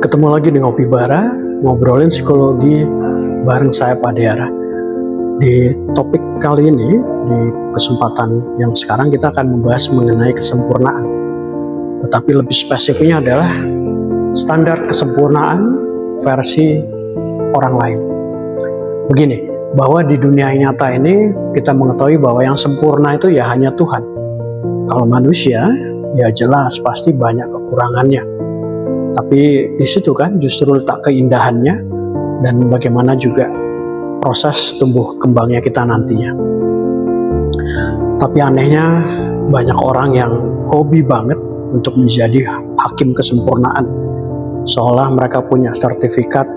Ketemu lagi di Ngopi Bara, ngobrolin psikologi bareng saya Pak Deara. Di topik kali ini, di kesempatan yang sekarang kita akan membahas mengenai kesempurnaan. Tetapi lebih spesifiknya adalah standar kesempurnaan versi orang lain. Begini, bahwa di dunia nyata ini kita mengetahui bahwa yang sempurna itu ya hanya Tuhan. Kalau manusia, ya jelas pasti banyak kekurangannya. Tapi di situ kan justru letak keindahannya dan bagaimana juga proses tumbuh kembangnya kita nantinya. Tapi anehnya banyak orang yang hobi banget untuk menjadi hakim kesempurnaan. Seolah mereka punya sertifikat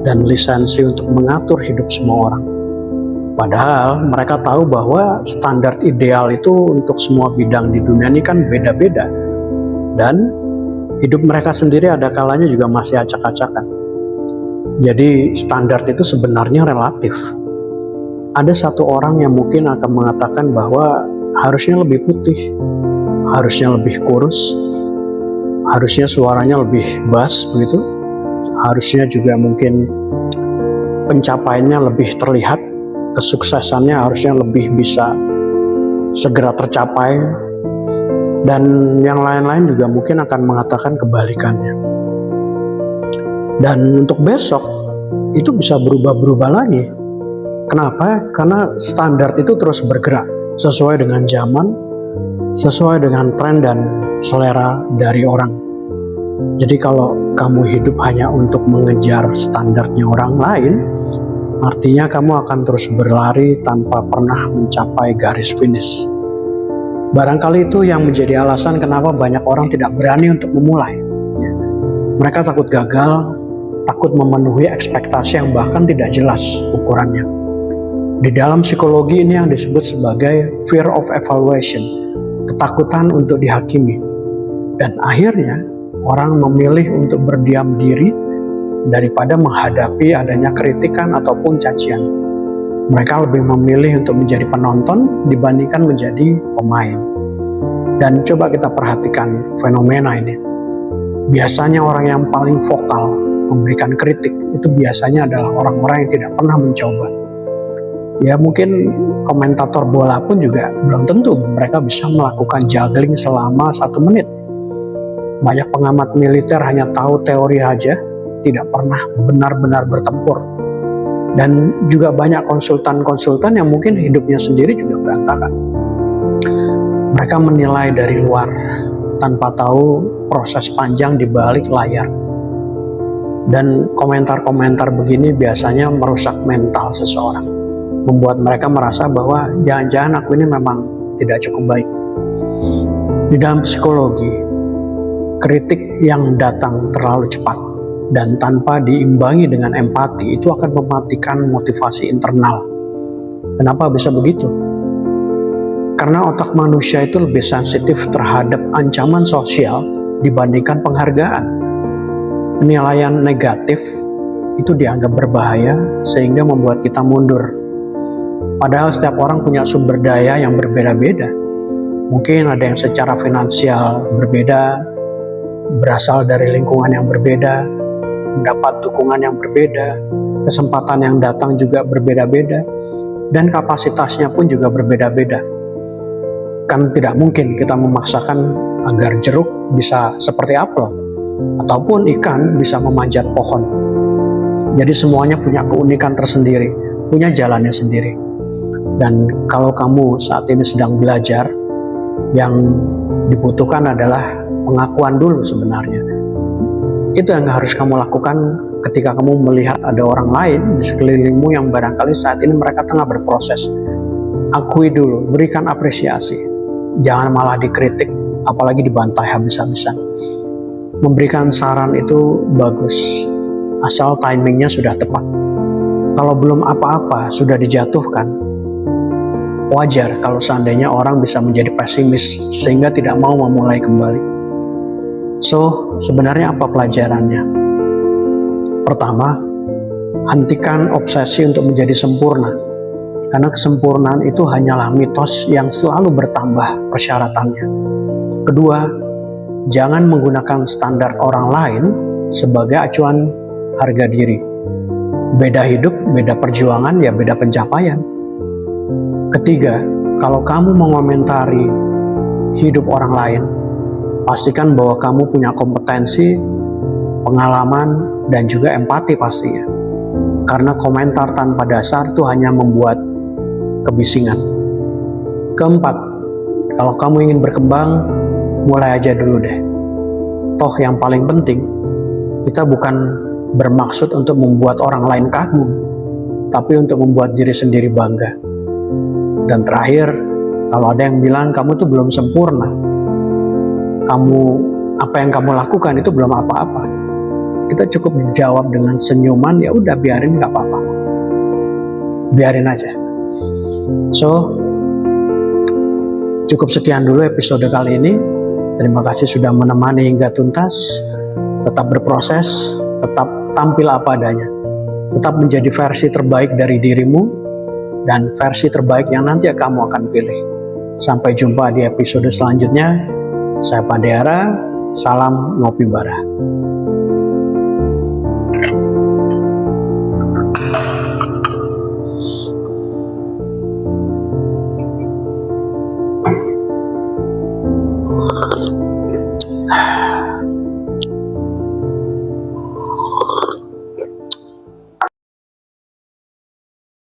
dan lisensi untuk mengatur hidup semua orang. Padahal mereka tahu bahwa standar ideal itu untuk semua bidang di dunia ini kan beda-beda. Dan hidup mereka sendiri ada kalanya juga masih acak-acakan. Jadi standar itu sebenarnya relatif. Ada satu orang yang mungkin akan mengatakan bahwa harusnya lebih putih, harusnya lebih kurus, harusnya suaranya lebih bass begitu, harusnya juga mungkin pencapaiannya lebih terlihat, kesuksesannya harusnya lebih bisa segera tercapai. Dan yang lain-lain juga mungkin akan mengatakan kebalikannya. Dan untuk besok itu bisa berubah-berubah lagi. Kenapa? Karena standar itu terus bergerak sesuai dengan zaman, sesuai dengan tren dan selera dari orang. Jadi kalau kamu hidup hanya untuk mengejar standarnya orang lain, artinya kamu akan terus berlari tanpa pernah mencapai garis finish. Barangkali itu yang menjadi alasan kenapa banyak orang tidak berani untuk memulai. Mereka takut gagal, takut memenuhi ekspektasi yang bahkan tidak jelas ukurannya. Di dalam psikologi ini yang disebut sebagai fear of evaluation, ketakutan untuk dihakimi. Dan akhirnya orang memilih untuk berdiam diri daripada menghadapi adanya kritikan ataupun cacian. Mereka lebih memilih untuk menjadi penonton dibandingkan menjadi pemain. Dan coba kita perhatikan fenomena ini. Biasanya orang yang paling vokal memberikan kritik itu biasanya adalah orang-orang yang tidak pernah mencoba. Ya mungkin komentator bola pun juga belum tentu mereka bisa melakukan juggling selama 1 menit. Banyak pengamat militer hanya tahu teori aja, tidak pernah benar-benar bertempur. Dan juga banyak konsultan-konsultan yang mungkin hidupnya sendiri juga berantakan. Mereka menilai dari luar tanpa tahu proses panjang di balik layar. Dan komentar-komentar begini biasanya merusak mental seseorang, membuat mereka merasa bahwa jangan-jangan aku ini memang tidak cukup baik. Di dalam psikologi, kritik yang datang terlalu cepat dan tanpa diimbangi dengan empati itu akan mematikan motivasi internal. Kenapa bisa begitu? Karena otak manusia itu lebih sensitif terhadap ancaman sosial dibandingkan penghargaan. Penilaian negatif itu dianggap berbahaya sehingga membuat kita mundur. Padahal setiap orang punya sumber daya yang berbeda-beda. Mungkin ada yang secara finansial berbeda, berasal dari lingkungan yang berbeda, mendapat dukungan yang berbeda, kesempatan yang datang juga berbeda-beda, dan kapasitasnya pun juga berbeda-beda. Kan tidak mungkin kita memaksakan agar jeruk bisa seperti apel, ataupun ikan bisa memanjat pohon. Jadi semuanya punya keunikan tersendiri, punya jalannya sendiri. Dan kalau kamu saat ini sedang belajar, yang dibutuhkan adalah pengakuan dulu sebenarnya. Itu yang harus kamu lakukan ketika kamu melihat ada orang lain di sekelilingmu yang barangkali saat ini mereka tengah berproses. Akui dulu, berikan apresiasi. Jangan malah dikritik, apalagi dibantai habis-habisan. Memberikan saran itu bagus, asal timingnya sudah tepat. Kalau belum apa-apa, sudah dijatuhkan. Wajar kalau seandainya orang bisa menjadi pesimis sehingga tidak mau memulai kembali. So, sebenarnya apa pelajarannya? Pertama, hentikan obsesi untuk menjadi sempurna. Karena kesempurnaan itu hanyalah mitos yang selalu bertambah persyaratannya. Kedua, jangan menggunakan standar orang lain sebagai acuan harga diri. Beda hidup, beda perjuangan, ya beda pencapaian. Ketiga, kalau kamu mengomentari hidup orang lain, pastikan bahwa kamu punya kompetensi, pengalaman, dan juga empati pastinya. Karena komentar tanpa dasar itu hanya membuat kebisingan. Keempat, kalau kamu ingin berkembang, mulai aja dulu deh. Toh yang paling penting, kita bukan bermaksud untuk membuat orang lain kagum, tapi untuk membuat diri sendiri bangga. Dan terakhir, kalau ada yang bilang kamu tuh belum sempurna, apa yang kamu lakukan itu belum apa-apa, kita cukup jawab dengan senyuman, ya udah biarin, nggak apa-apa, biarin aja. So, cukup sekian dulu episode kali ini. Terima kasih sudah menemani hingga tuntas. Tetap berproses, tetap tampil apa adanya, tetap menjadi versi terbaik dari dirimu dan versi terbaik yang nanti kamu akan pilih. Sampai jumpa di episode selanjutnya. Saya Pandeyara, salam ngopi bara.